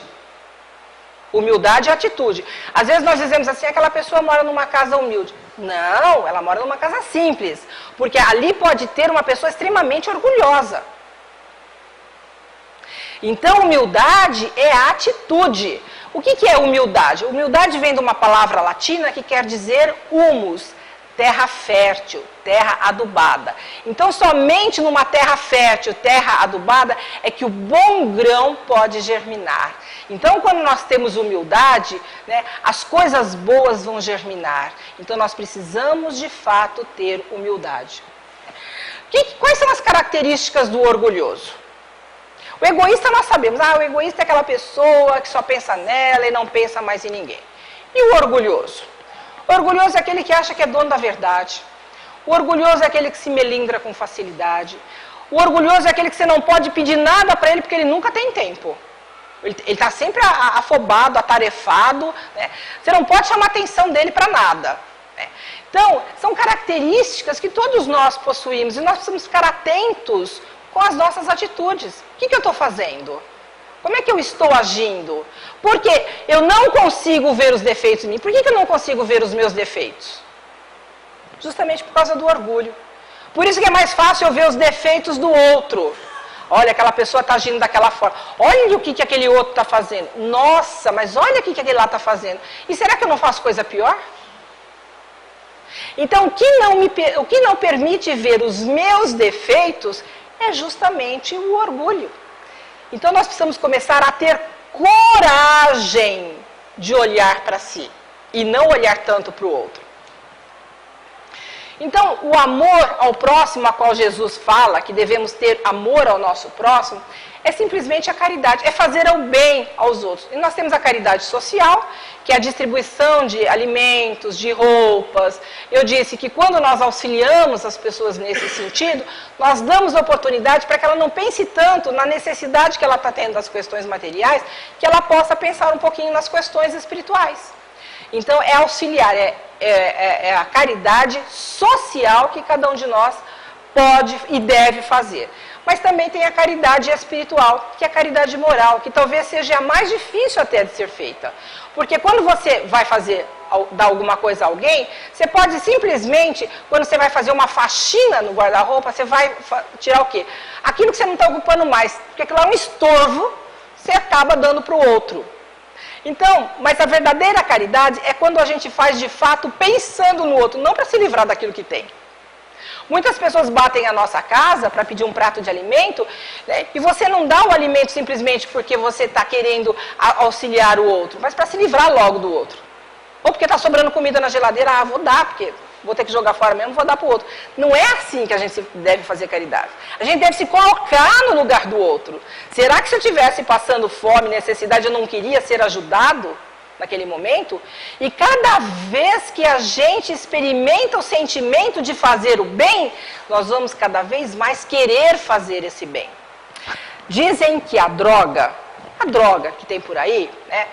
Humildade é atitude. Às vezes nós dizemos assim, aquela pessoa mora numa casa humilde. Não, ela mora numa casa simples. Porque ali pode ter uma pessoa extremamente orgulhosa. Então, humildade é atitude. O que é humildade? Humildade vem de uma palavra latina que quer dizer humus, terra fértil, terra adubada. Então, somente numa terra fértil, terra adubada, é que o bom grão pode germinar. Então, quando nós temos humildade, as coisas boas vão germinar. Então, nós precisamos, de fato, ter humildade. Quais são as características do orgulhoso? O egoísta nós sabemos, o egoísta é aquela pessoa que só pensa nela e não pensa mais em ninguém. E o orgulhoso? O orgulhoso é aquele que acha que é dono da verdade. O orgulhoso é aquele que se melindra com facilidade. O orgulhoso é aquele que você não pode pedir nada para ele porque ele nunca tem tempo. Ele está sempre afobado, atarefado. Você não pode chamar a atenção dele para nada. Então, são características que todos nós possuímos e nós precisamos ficar atentos com as nossas atitudes. O que eu estou fazendo? Como é que eu estou agindo? Porque eu não consigo ver os defeitos em mim. Por que eu não consigo ver os meus defeitos? Justamente por causa do orgulho. Por isso que é mais fácil eu ver os defeitos do outro. Olha, aquela pessoa está agindo daquela forma. Olha o que aquele outro está fazendo. Nossa, mas olha o que aquele lá está fazendo. E será que eu não faço coisa pior? Então, o que não permite ver os meus defeitos é justamente o orgulho. Então, nós precisamos começar a ter coragem de olhar para si e não olhar tanto para o outro. Então, o amor ao próximo, a qual Jesus fala, que devemos ter amor ao nosso próximo, é simplesmente a caridade, é fazer o bem aos outros. E nós temos a caridade social, que é a distribuição de alimentos, de roupas. Eu disse que quando nós auxiliamos as pessoas nesse sentido, nós damos oportunidade para que ela não pense tanto na necessidade que ela está tendo das questões materiais, que ela possa pensar um pouquinho nas questões espirituais. Então, é auxiliar, é a caridade social que cada um de nós pode e deve fazer. Mas também tem a caridade espiritual, que é a caridade moral, que talvez seja a mais difícil até de ser feita. Porque quando você vai dar alguma coisa a alguém, você pode simplesmente, quando você vai fazer uma faxina no guarda-roupa, você vai tirar o quê? Aquilo que você não está ocupando mais, porque aquilo é um estorvo, você acaba dando para o outro. Então, mas a verdadeira caridade é quando a gente faz de fato pensando no outro, não para se livrar daquilo que tem. Muitas pessoas batem a nossa casa para pedir um prato de alimento, né, e você não dá o alimento simplesmente porque você está querendo auxiliar o outro, mas para se livrar logo do outro. Ou porque está sobrando comida na geladeira, vou dar, porque vou ter que jogar fora mesmo, vou dar para o outro. Não é assim que a gente deve fazer caridade. A gente deve se colocar no lugar do outro. Será que se eu estivesse passando fome, necessidade, eu não queria ser ajudado naquele momento? E cada vez que a gente experimenta o sentimento de fazer o bem, nós vamos cada vez mais querer fazer esse bem. Dizem que a droga que tem por aí, né,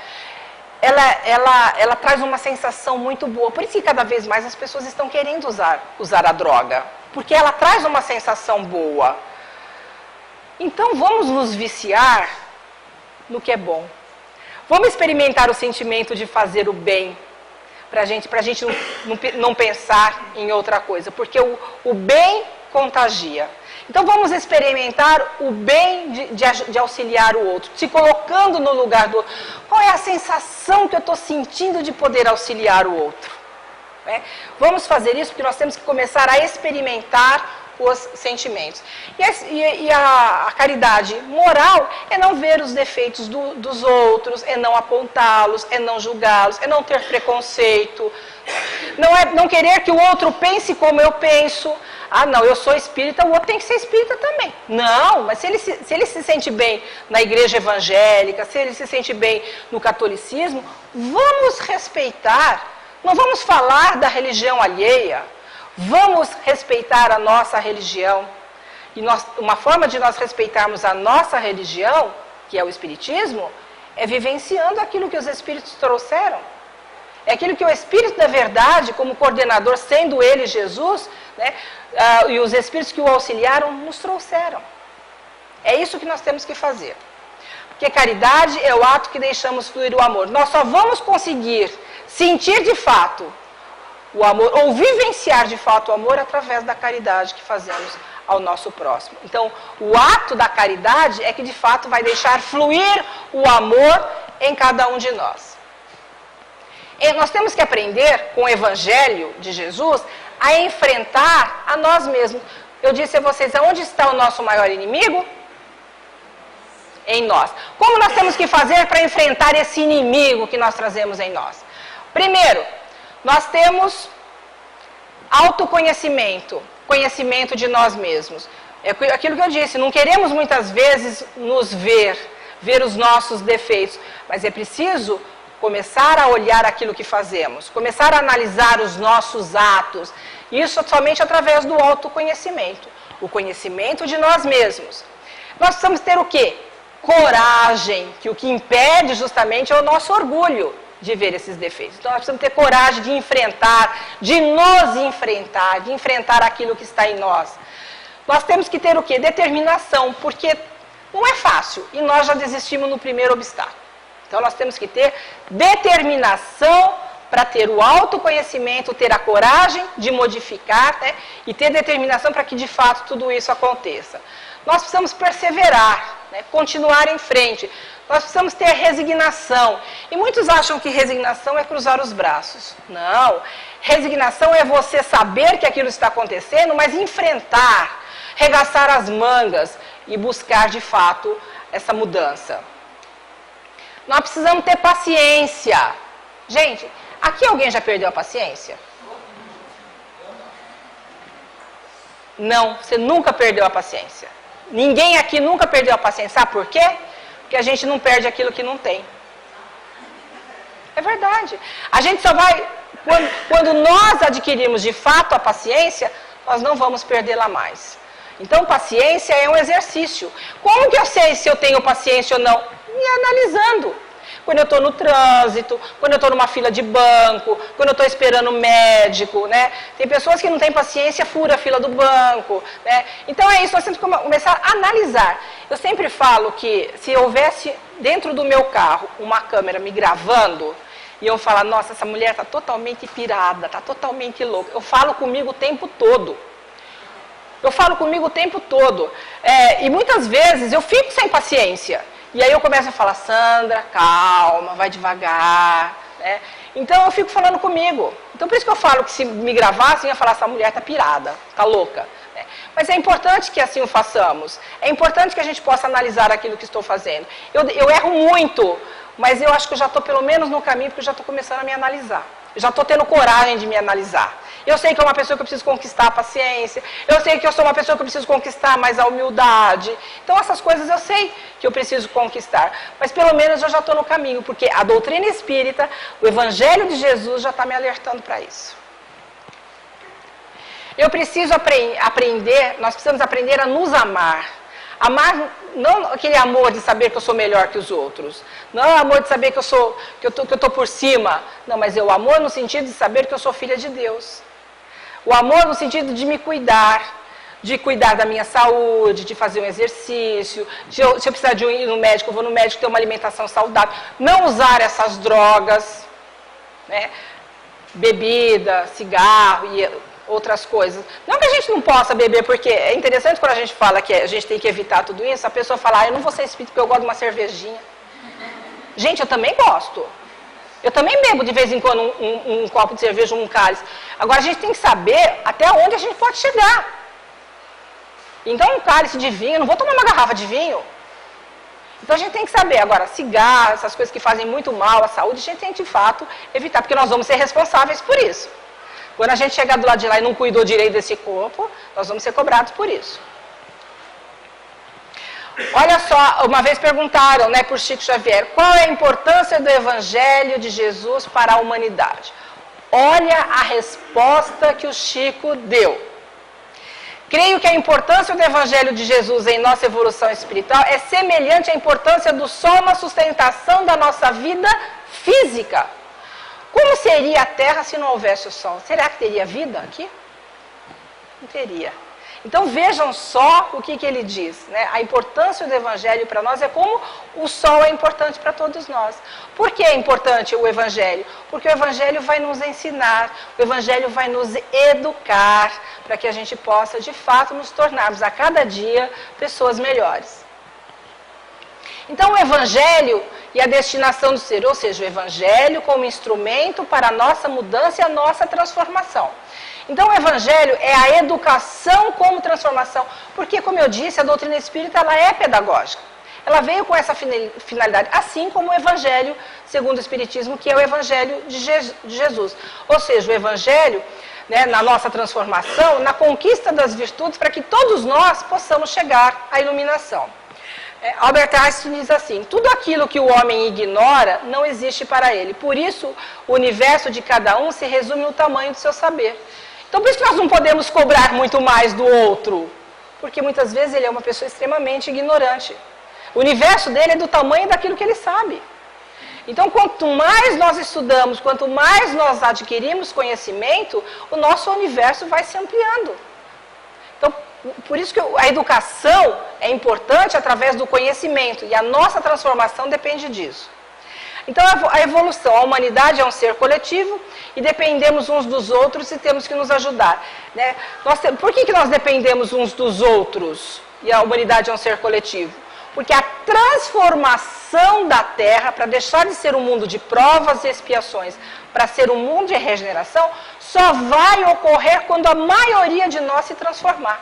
ela traz uma sensação muito boa. Por isso que cada vez mais as pessoas estão querendo usar a droga. Porque ela traz uma sensação boa. Então vamos nos viciar no que é bom. Vamos experimentar o sentimento de fazer o bem. Pra gente não pensar em outra coisa. Porque o bem contagia. Então vamos experimentar o bem de auxiliar o outro, se colocando no lugar do outro. Qual é a sensação que eu estou sentindo de poder auxiliar o outro? Vamos fazer isso porque nós temos que começar a experimentar os sentimentos. E a caridade moral é não ver os defeitos dos outros, é não apontá-los, é não julgá-los, é não ter preconceito, não querer que o outro pense como eu penso. Não, eu sou espírita, o outro tem que ser espírita também. Não, mas se ele se sente bem na igreja evangélica, se ele se sente bem no catolicismo, vamos respeitar. Não vamos falar da religião alheia. Vamos respeitar a nossa religião. E uma forma de nós respeitarmos a nossa religião, que é o espiritismo, é vivenciando aquilo que os espíritos trouxeram. É aquilo que o Espírito da Verdade, como coordenador, sendo ele Jesus, né, e os espíritos que o auxiliaram, nos trouxeram. É isso que nós temos que fazer. Porque caridade é o ato que deixamos fluir o amor. Nós só vamos conseguir sentir de fato o amor, ou vivenciar de fato o amor, através da caridade que fazemos ao nosso próximo. Então, o ato da caridade é que de fato vai deixar fluir o amor em cada um de nós. E nós temos que aprender com o Evangelho de Jesus a enfrentar a nós mesmos. Eu disse a vocês, aonde está o nosso maior inimigo? Em nós. Como nós temos que fazer para enfrentar esse inimigo que nós trazemos em nós? Primeiro, nós temos autoconhecimento, conhecimento de nós mesmos. É aquilo que eu disse, não queremos muitas vezes nos ver os nossos defeitos, mas é preciso começar a olhar aquilo que fazemos, começar a analisar os nossos atos, isso somente através do autoconhecimento, o conhecimento de nós mesmos. Nós precisamos ter o quê? Coragem, que o que impede justamente é o nosso orgulho de ver esses defeitos. Então nós precisamos ter coragem de enfrentar, de nos enfrentar, de enfrentar aquilo que está em nós. Nós temos que ter o quê? Determinação, porque não é fácil e nós já desistimos no primeiro obstáculo. Então nós temos que ter determinação para ter o autoconhecimento, ter a coragem de modificar, né, e ter determinação para que de fato tudo isso aconteça. Nós precisamos perseverar, né, continuar em frente. Nós precisamos ter resignação. E muitos acham que resignação é cruzar os braços. Não. Resignação é você saber que aquilo está acontecendo, mas enfrentar, regaçar as mangas e buscar de fato essa mudança. Nós precisamos ter paciência. Gente, aqui alguém já perdeu a paciência? Não, você nunca perdeu a paciência. Ninguém aqui nunca perdeu a paciência. Sabe por quê? Porque a gente não perde aquilo que não tem. É verdade. A gente só vai... Quando nós adquirirmos de fato a paciência, nós não vamos perdê-la mais. Então, paciência é um exercício. Como que eu sei se eu tenho paciência ou não? Me analisando. Quando eu estou no trânsito, quando eu estou numa fila de banco, quando eu estou esperando o médico, né? Tem pessoas que não têm paciência, fura a fila do banco, né? Então é isso, nós temos que começar a analisar. Eu sempre falo que se houvesse dentro do meu carro uma câmera me gravando, e eu falar, nossa, essa mulher está totalmente pirada, está totalmente louca. Eu falo comigo o tempo todo. Eu falo comigo o tempo todo. E muitas vezes eu fico sem paciência. E aí eu começo a falar, Sandra, calma, vai devagar. Né? Então eu fico falando comigo. Então por isso que eu falo que se me gravassem, eu ia falar, essa mulher tá pirada, tá louca. Mas é importante que assim o façamos. É importante que a gente possa analisar aquilo que estou fazendo. Eu erro muito, mas eu acho que eu já estou pelo menos no caminho, porque eu já estou começando a me analisar. Eu já estou tendo coragem de me analisar. Eu sei que é uma pessoa que eu preciso conquistar a paciência. Eu sei que eu sou uma pessoa que eu preciso conquistar mais a humildade. Então essas coisas eu sei que eu preciso conquistar. Mas pelo menos eu já estou no caminho, porque a doutrina espírita, o Evangelho de Jesus já está me alertando para isso. Eu preciso aprender, nós precisamos aprender a nos amar. Amar não aquele amor de saber que eu sou melhor que os outros. Não é o amor de saber que eu estou por cima. Não, mas é o amor no sentido de saber que eu sou filha de Deus. O amor no sentido de me cuidar, de cuidar da minha saúde, de fazer um exercício, se eu precisar de ir no médico, eu vou no médico, ter uma alimentação saudável. Não usar essas drogas, né? Bebida, cigarro e outras coisas. Não que a gente não possa beber, porque é interessante quando a gente fala que a gente tem que evitar tudo isso, a pessoa fala, eu não vou ser espírita porque eu gosto de uma cervejinha. Gente, eu também gosto. Eu também bebo de vez em quando um copo de cerveja, um cálice. Agora a gente tem que saber até onde a gente pode chegar. Então um cálice de vinho, eu não vou tomar uma garrafa de vinho. Então a gente tem que saber. Agora, cigarro, essas coisas que fazem muito mal à saúde, a gente tem que de fato evitar, porque nós vamos ser responsáveis por isso. Quando a gente chegar do lado de lá e não cuidou direito desse corpo, nós vamos ser cobrados por isso. Olha só, uma vez perguntaram, né, por Chico Xavier, qual é a importância do Evangelho de Jesus para a humanidade? Olha a resposta que o Chico deu. Creio que a importância do Evangelho de Jesus em nossa evolução espiritual é semelhante à importância do sol na sustentação da nossa vida física. Como seria a Terra se não houvesse o Sol? Será que teria vida aqui? Não teria. Então vejam só o que ele diz, né? A importância do Evangelho para nós é como o Sol é importante para todos nós. Por que é importante o Evangelho? Porque o Evangelho vai nos ensinar, o Evangelho vai nos educar, para que a gente possa de fato nos tornarmos a cada dia pessoas melhores. Então o Evangelho e a destinação do ser, ou seja, o Evangelho como instrumento para a nossa mudança e a nossa transformação. Então o Evangelho é a educação como transformação, porque, como eu disse, a doutrina espírita ela é pedagógica. Ela veio com essa finalidade, assim como o Evangelho, segundo o Espiritismo, que é o Evangelho de Jesus. Ou seja, o Evangelho, né, na nossa transformação, na conquista das virtudes, para que todos nós possamos chegar à iluminação. Albert Einstein diz assim, tudo aquilo que o homem ignora não existe para ele. Por isso, o universo de cada um se resume no tamanho do seu saber. Então, por isso que nós não podemos cobrar muito mais do outro. Porque muitas vezes ele é uma pessoa extremamente ignorante. O universo dele é do tamanho daquilo que ele sabe. Então, quanto mais nós estudamos, quanto mais nós adquirimos conhecimento, o nosso universo vai se ampliando. Então, por isso que a educação é importante através do conhecimento e a nossa transformação depende disso. Então a evolução, a humanidade é um ser coletivo e dependemos uns dos outros e temos que nos ajudar. Né? Por que nós dependemos uns dos outros e a humanidade é um ser coletivo? Porque a transformação da Terra, para deixar de ser um mundo de provas e expiações, para ser um mundo de regeneração, só vai ocorrer quando a maioria de nós se transformar.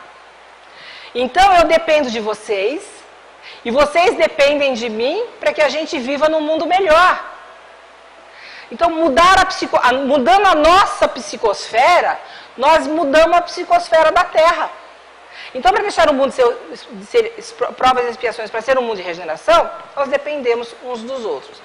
Então eu dependo de vocês, e vocês dependem de mim para que a gente viva num mundo melhor. Então mudando a nossa psicosfera, nós mudamos a psicosfera da Terra. Então para deixar o mundo de ser provas e expiações, para ser um mundo de regeneração, nós dependemos uns dos outros.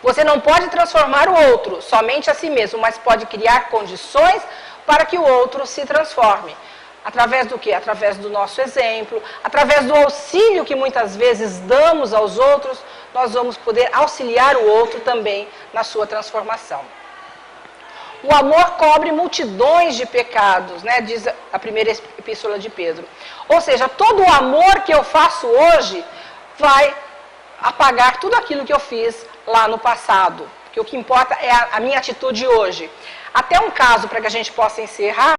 Você não pode transformar o outro, somente a si mesmo, mas pode criar condições para que o outro se transforme. Através do quê? Através do nosso exemplo, através do auxílio que muitas vezes damos aos outros, nós vamos poder auxiliar o outro também na sua transformação. O amor cobre multidões de pecados, né? Diz a primeira epístola de Pedro. Ou seja, todo o amor que eu faço hoje vai apagar tudo aquilo que eu fiz lá no passado. Porque o que importa é a minha atitude hoje. Até um caso para que a gente possa encerrar.